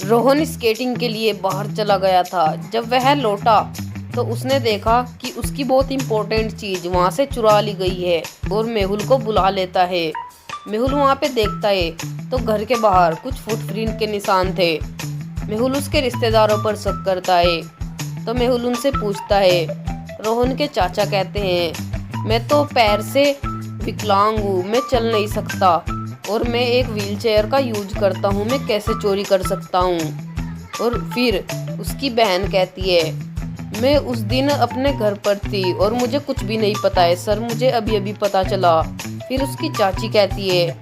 Rohan skating के लिए बाहर चला गया था। जब वह लौटा तो उसने देखा कि उसकी बहुत इंपॉर्टेंट चीज वहां से चुरा ली गई है और मेहुल को बुला लेता है। मेहुल वहां पे देखता है तो घर के बाहर कुछ फुटप्रिंट के निशान थे। मेहुल उसके रिश्तेदारों पर शक करता है तो मेहुल उनसे पूछता है। रोहन के चाचा कहते हैं, मैं तो पैर से विकलांग हूँ, मैं चल नहीं सकता और मैं एक व्हीलचेयर का यूज करता हूँ, मैं कैसे चोरी कर सकता हूँ। और फिर उसकी बहन कहती है, मैं उस दिन अपने घर पर थी और मुझे कुछ भी नहीं पता है सर, मुझे अभी अभी पता चला। फिर उसकी चाची कहती है,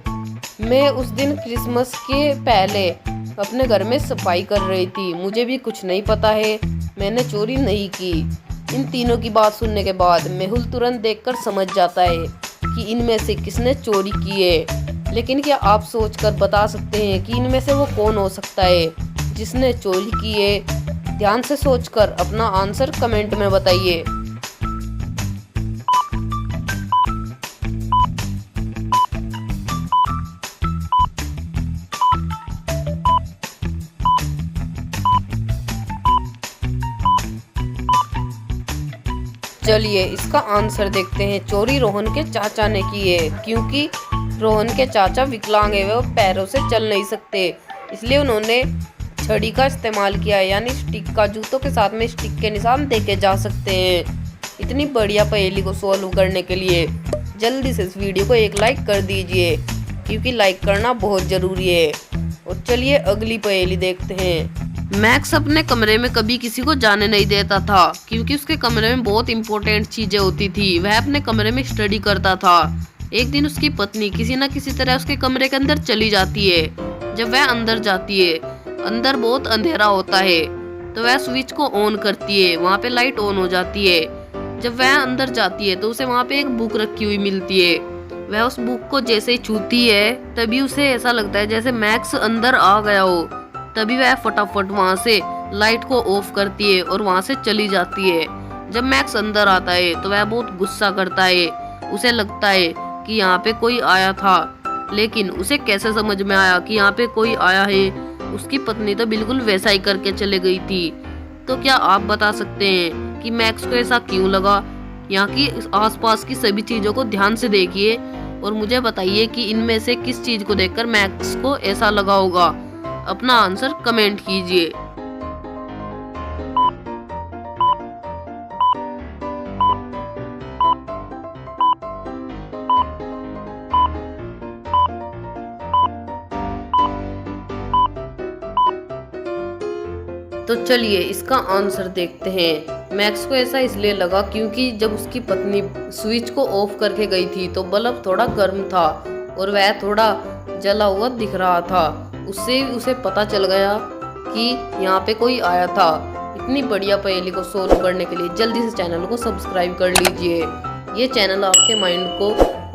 मैं उस दिन क्रिसमस के पहले अपने घर में सफाई कर रही थी, मुझे भी कुछ नहीं पता है, मैंने चोरी नहीं की। इन तीनों की बात सुनने के बाद मेहुल तुरंत देखकर समझ जाता है कि इनमें से किसने चोरी की है। लेकिन क्या आप सोचकर बता सकते हैं कि इनमें से वो कौन हो सकता है जिसने चोरी की है? ध्यान से सोचकर अपना आंसर कमेंट में बताइए। चलिए इसका आंसर देखते हैं। चोरी रोहन के चाचा ने की है, क्योंकि रोहन के चाचा विकलांग है, वो पैरों से चल नहीं सकते, इसलिए उन्होंने छड़ी का इस्तेमाल किया है, यानी स्टिक का। जूतों के साथ में स्टिक के निशान देखे जा सकते हैं। इतनी बढ़िया पहेली को सॉल्व करने के लिए जल्दी से इस वीडियो को एक लाइक कर दीजिए, क्योंकि लाइक करना बहुत ज़रूरी है। और चलिए अगली पहेली देखते हैं। मैक्स अपने कमरे में कभी किसी को जाने नहीं देता था, क्योंकि उसके कमरे में बहुत इंपॉर्टेंट चीजें होती थी। वह अपने कमरे में स्टडी करता था। एक दिन उसकी पत्नी किसी न किसी तरह उसके कमरे के अंदर चली जाती है। जब वह अंदर जाती है, अंदर बहुत अंधेरा होता है, तो वह स्विच को ऑन करती है, वहाँ पे लाइट ऑन हो जाती है। जब वह अंदर जाती है तो उसे वहाँ पे एक बुक रखी हुई मिलती है। वह उस बुक को जैसे ही छूती है तभी उसे ऐसा लगता है जैसे मैक्स अंदर आ गया हो। तभी वह फटाफट वहां से लाइट को ऑफ करती है और वहां से चली जाती है। जब मैक्स अंदर आता है तो वह बहुत गुस्सा करता है। उसे लगता है कि यहाँ पे कोई आया था, लेकिन उसे कैसे समझ में आया कि यहाँ पे कोई आया है? उसकी पत्नी तो बिल्कुल वैसा ही करके चले गई थी। तो क्या आप बता सकते हैं कि मैक्स को ऐसा क्यों लगा? यहाँ की आसपास की सभी चीजों को ध्यान से देखिए और मुझे बताइए कि इनमें से किस चीज को देखकर मैक्स को ऐसा लगा होगा। अपना आंसर कमेंट कीजिए। तो चलिए इसका आंसर देखते हैं। मैक्स को ऐसा इसलिए लगा क्योंकि जब उसकी पत्नी स्विच को ऑफ करके गई थी तो बल्ब थोड़ा गर्म था और वह थोड़ा जला हुआ दिख रहा था। उससे उसे पता चल गया कि यहाँ पे कोई आया था। इतनी बढ़िया पहेली को सोल्व करने के लिए जल्दी से चैनल को सब्सक्राइब कर लीजिए। ये चैनल आपके माइंड को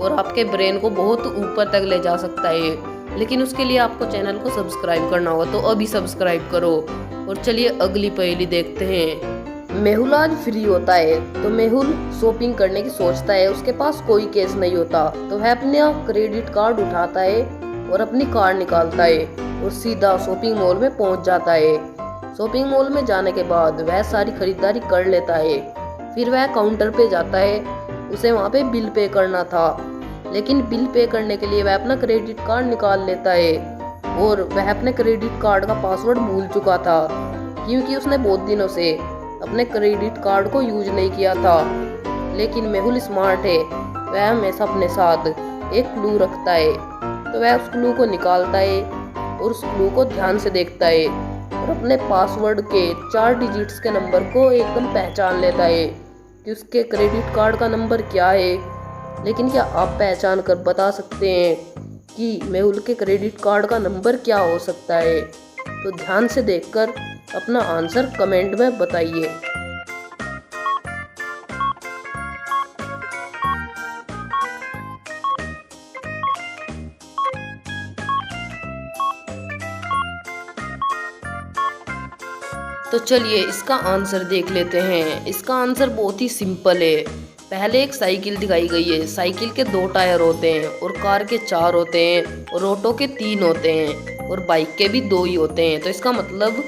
और आपके ब्रेन को बहुत ऊपर तक ले जा सकता है, लेकिन उसके लिए आपको चैनल को सब्सक्राइब करना होगा, तो अभी सब्सक्राइब करो। और चलिए अगली पहेली देखते हैं। मेहुल आज फ्री होता है तो मेहुल शॉपिंग करने की सोचता है। उसके पास कोई कैश नहीं होता तो वह अपना क्रेडिट कार्ड उठाता है और अपनी कार्ड निकालता है और सीधा शॉपिंग मॉल में पहुंच जाता है। शॉपिंग मॉल में जाने के बाद वह सारी खरीदारी कर लेता है। फिर वह काउंटर पे जाता है। उसे वहां पे बिल पे करना था, लेकिन बिल पे करने के लिए वह अपना क्रेडिट कार्ड निकाल लेता है और वह अपने क्रेडिट कार्ड का पासवर्ड भूल चुका था, क्योंकि उसने बहुत दिनों से अपने क्रेडिट कार्ड को यूज नहीं किया था। लेकिन मेहुल स्मार्ट है, वह हमेशा अपने साथ एक क्लू रखता है, तो वह उस क्लू को निकालता है और उस क्लू को ध्यान से देखता है और अपने पासवर्ड के 4 डिजिट्स के नंबर को एकदम पहचान लेता है कि उसके क्रेडिट कार्ड का नंबर क्या है। लेकिन क्या आप पहचान कर बता सकते हैं कि मेहुल के क्रेडिट कार्ड का नंबर क्या हो सकता है? तो ध्यान से देखकर अपना आंसर कमेंट में बताइए। तो चलिए इसका आंसर देख लेते हैं। इसका आंसर बहुत ही सिंपल है। पहले एक साइकिल दिखाई गई है। साइकिल के 2 टायर होते हैं और कार के 4 होते हैं और ऑटो के 3 होते हैं और बाइक के भी 2 ही होते हैं, तो इसका मतलब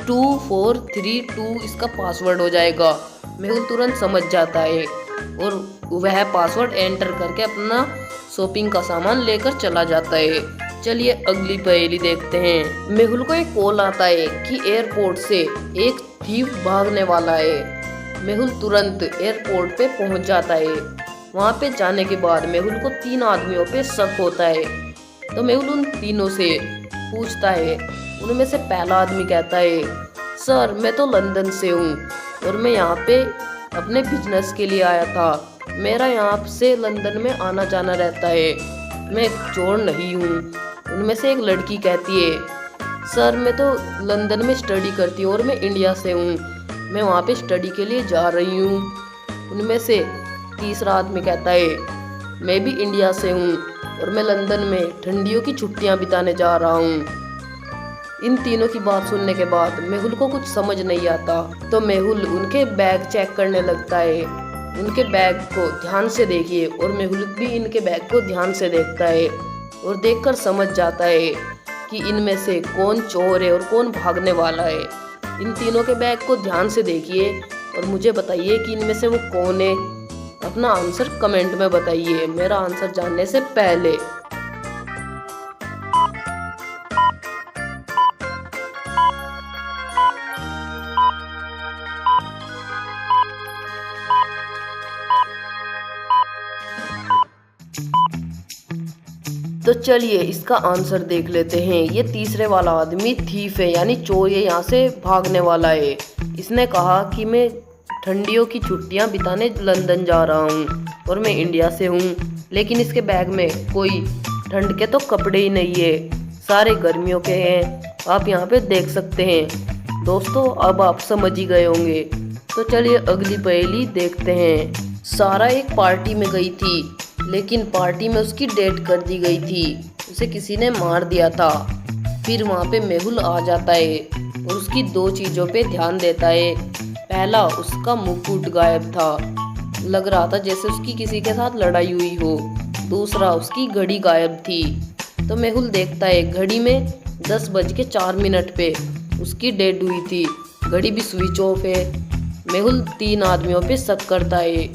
2432 इसका पासवर्ड हो जाएगा। मेहुल तुरंत समझ जाता है और वह पासवर्ड एंटर करके अपना शॉपिंग का सामान लेकर चला जाता है। चलिए अगली पहेली देखते हैं। मेहुल को एक कॉल आता है कि एयरपोर्ट से एक थीफ भागने वाला है। मेहुल तुरंत एयरपोर्ट पे पहुंच जाता है। वहां पे जाने के बाद मेहुल को 3 आदमियों पे शक होता है, तो मेहुल उन तीनों से पूछता है। उनमें से पहला आदमी कहता है, सर मैं तो लंदन से हूँ और मैं यहाँ पे अपने बिजनेस के लिए आया था। मेरा यहाँ से लंदन में आना जाना रहता है, मैं एक चोर नहीं हूँ। उनमें से एक लड़की कहती है, सर मैं तो लंदन में स्टडी करती हूँ और मैं इंडिया से हूँ, मैं वहाँ पे स्टडी के लिए जा रही हूँ। उनमें से तीसरा आदमी कहता है, मैं भी इंडिया से हूँ और मैं लंदन में ठंडियों की छुट्टियाँ बिताने जा रहा हूँ। इन तीनों की बात सुनने के बाद मेहुल को कुछ समझ नहीं आता, तो मेहुल उनके बैग चेक करने लगता है। उनके बैग को ध्यान से देखिए और मेहुल भी इनके बैग को ध्यान से देखता है और देखकर समझ जाता है कि इनमें से कौन चोर है और कौन भागने वाला है। इन तीनों के बैग को ध्यान से देखिए और मुझे बताइए कि इनमें से वो कौन है। अपना आंसर कमेंट में बताइए मेरा आंसर जानने से पहले। तो चलिए इसका आंसर देख लेते हैं। ये तीसरे वाला आदमी थीफ है यानी चोर, ये यहाँ से भागने वाला है। इसने कहा कि मैं ठंडियों की छुट्टियाँ बिताने लंदन जा रहा हूँ और मैं इंडिया से हूँ, लेकिन इसके बैग में कोई ठंड के तो कपड़े ही नहीं है, सारे गर्मियों के हैं। आप यहाँ पे देख सकते हैं। दोस्तों अब आप समझ ही गए होंगे। तो चलिए अगली पहेली देखते हैं। सारा एक पार्टी में गई थी, लेकिन पार्टी में उसकी डेथ कर दी गई थी, उसे किसी ने मार दिया था। फिर वहाँ पे मेहुल आ जाता है और उसकी 2 चीज़ों पे ध्यान देता है। पहला, उसका मुकुट गायब था, लग रहा था जैसे उसकी किसी के साथ लड़ाई हुई हो। दूसरा, उसकी घड़ी गायब थी। तो मेहुल देखता है घड़ी में 10:04 पे उसकी डेथ हुई थी, घड़ी भी स्विच ऑफ है। मेहुल 3 आदमियों पे शक करता है।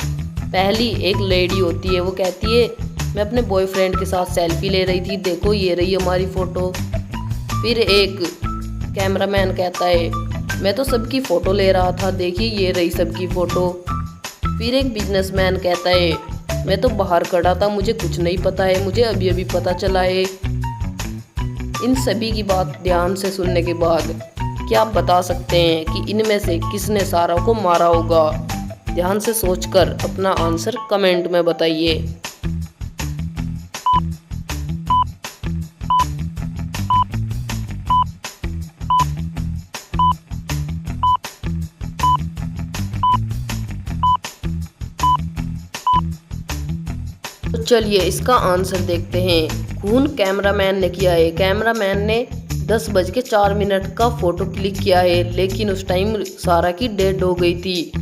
पहली एक लेडी होती है, वो कहती है मैं अपने बॉयफ्रेंड के साथ सेल्फी ले रही थी, देखो ये रही हमारी फ़ोटो। फिर एक कैमरामैन कहता है मैं तो सबकी फ़ोटो ले रहा था, देखिए ये रही सबकी फ़ोटो। फिर एक बिजनेसमैन कहता है मैं तो बाहर खड़ा था, मुझे कुछ नहीं पता है, मुझे अभी अभी पता चला है। इन सभी की बात ध्यान से सुनने के बाद क्या आप बता सकते हैं कि इनमें से किसने सारा को मारा होगा? ध्यान से सोचकर अपना आंसर कमेंट में बताइए। तो चलिए इसका आंसर देखते हैं। खून कैमरामैन ने किया है। कैमरामैन ने 10:04 का फोटो क्लिक किया है, लेकिन उस टाइम सारा की डेथ हो गई थी।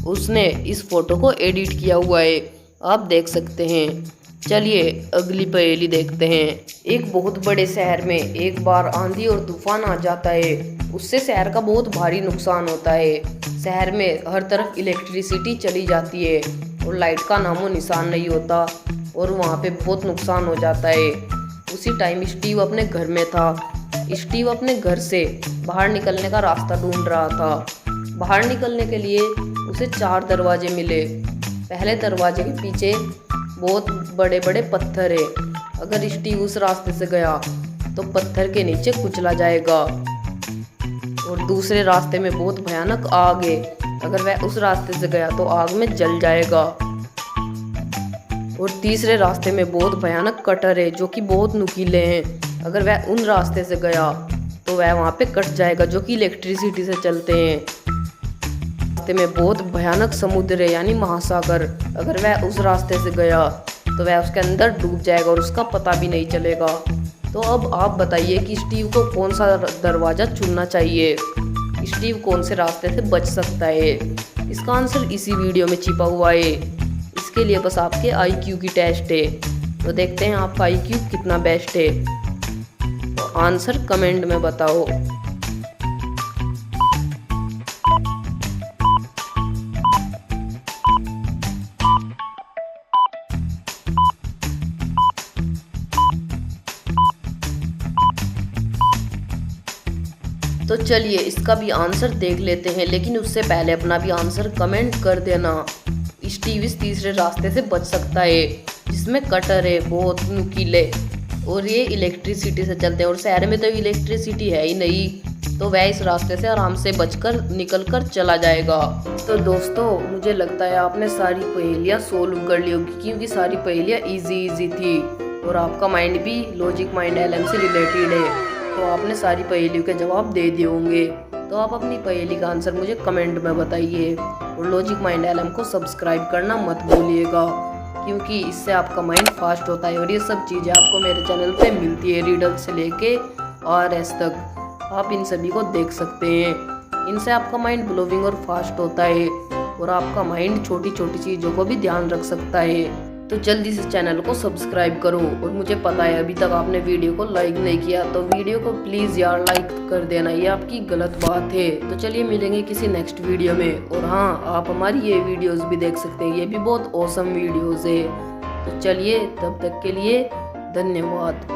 उसने इस फोटो को एडिट किया हुआ है, आप देख सकते हैं। चलिए अगली पहेली देखते हैं। एक बहुत बड़े शहर में एक बार आंधी और तूफान आ जाता है, उससे शहर का बहुत भारी नुकसान होता है। शहर में हर तरफ इलेक्ट्रिसिटी चली जाती है और लाइट का नामो निशान नहीं होता और वहाँ पे बहुत नुकसान हो जाता है। उसी टाइम स्टीव अपने घर में था। स्टीव अपने घर से बाहर निकलने का रास्ता ढूंढ रहा था। बाहर निकलने के लिए उसे 4 दरवाजे मिले। पहले दरवाजे के पीछे बहुत बड़े बड़े पत्थर है, अगर स्टीव उस रास्ते से गया तो पत्थर के नीचे कुचला जाएगा। और दूसरे रास्ते में बहुत भयानक आग है, अगर वह उस रास्ते से गया तो आग में जल जाएगा। और तीसरे रास्ते में बहुत भयानक कटर है जो कि बहुत नुकीले हैं, अगर वह उन रास्ते से गया तो वह वहाँ पे कट जाएगा, जो कि इलेक्ट्रिसिटी से चलते हैं। रास्ते में बहुत भयानक समुद्र है यानी महासागर, अगर वह उस रास्ते से गया तो वह उसके अंदर डूब जाएगा और उसका पता भी नहीं चलेगा। तो अब आप बताइए कि स्टीव को कौन सा दरवाज़ा चुनना चाहिए, स्टीव कौन से रास्ते से बच सकता है? इसका आंसर इसी वीडियो में छिपा हुआ है। इसके लिए बस आपके IQ की टेस्ट है, तो देखते हैं आपका IQ कितना बेस्ट है। तो आंसर कमेंट में बताओ। तो चलिए इसका भी आंसर देख लेते हैं, लेकिन उससे पहले अपना भी आंसर कमेंट कर देना। इस टीवी तीसरे रास्ते से बच सकता है जिसमें कटर है बहुत नुकीले, और ये इलेक्ट्रिसिटी से चलते हैं, और शहर में तो इलेक्ट्रिसिटी है ही नहीं, तो वह इस रास्ते से आराम से बचकर निकल कर चला जाएगा। तो दोस्तों मुझे लगता है आपने सारी पहेलियाँ सोल्व कर ली होगी, क्योंकि सारी पहेलियाँ इजी थी और आपका माइंड भी लॉजिक माइंड एलएम से रिलेटेड है, तो आपने सारी पहेलियों के जवाब दे दिए होंगे। तो आप अपनी पहेली का आंसर मुझे कमेंट में बताइए, और लॉजिक माइंड एलएम को सब्सक्राइब करना मत भूलिएगा, क्योंकि इससे आपका माइंड फास्ट होता है और ये सब चीज़ें आपको मेरे चैनल पे मिलती है, रिडल से लेके RS तक आप इन सभी को देख सकते हैं। इनसे आपका माइंड ब्लोविंग और फास्ट होता है, और आपका माइंड छोटी छोटी चीज़ों को भी ध्यान रख सकता है। तो जल्दी से चैनल को सब्सक्राइब करो, और मुझे पता है अभी तक आपने वीडियो को लाइक नहीं किया, तो वीडियो को प्लीज़ यार लाइक कर देना, ये आपकी गलत बात है। तो चलिए मिलेंगे किसी नेक्स्ट वीडियो में, और हाँ आप हमारी ये वीडियोस भी देख सकते हैं, ये भी बहुत ऑसम वीडियोस है। तो चलिए तब तक के लिए धन्यवाद।